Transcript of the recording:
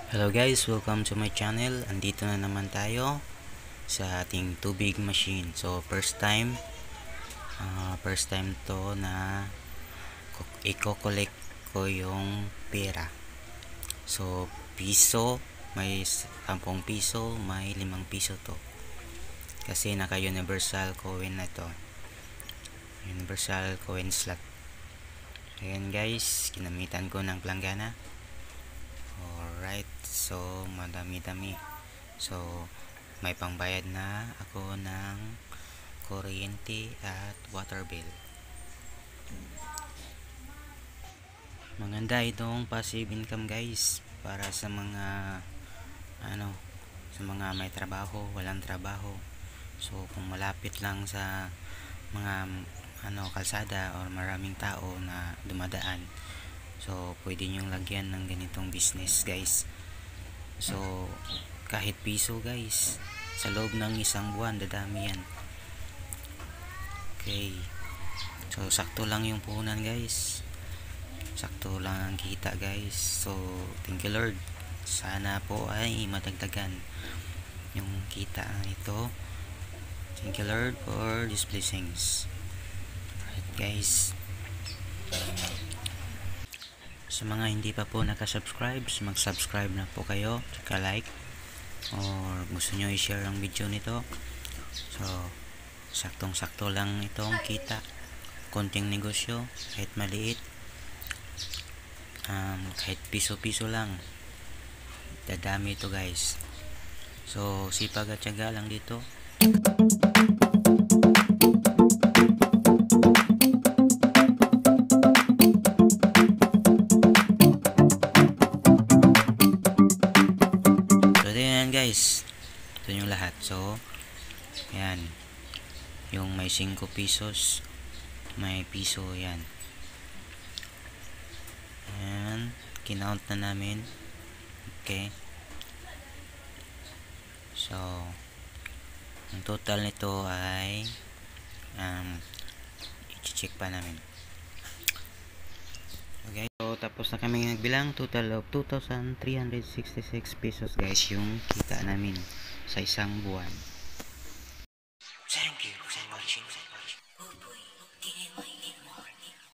Hello guys, welcome to my channel. Andito na naman tayo sa ating tubig machine. So first time to na i-collect ko yung pera. So piso, may 10 piso, may 5 piso to. Kasi naka universal coin na to. Universal coin slot. Ayan guys, ginamitan ko ng planggana. Alright, so madami-dami. So may pangbayad na ako ng kuryente at water bill. Maganda itong passive income guys, para sa mga sa mga may trabaho, walang trabaho. So kung malapit lang sa mga kalsada or maraming tao na dumadaan, so pwede nyong lagyan ng ganitong business guys. So kahit piso guys, sa loob ng isang buwan dadami yan. Okay, so sakto lang yung puhunan guys, sakto lang ang kita guys. So thank you Lord, sana po ay madagdagan yung kita nito. Thank you Lord for these blessings. Alright guys, sa mga hindi pa po nakasubscribe, mag-subscribe na po kayo, tsaka like, or gusto nyo i-share ang video nito. So saktong-sakto lang itong kita, konting negosyo, kahit maliit, kahit piso-piso lang, dadami ito guys. So sipag at tiyaga lang dito. Guys, ito yung lahat. So yan, yung may 5 pesos, may piso, yan kinount na namin. Okay, so ang total nito ay i-check pa namin. Okay, so tapos na kami nagbilang. Total of 2,366 pesos guys yung kita namin sa isang buwan.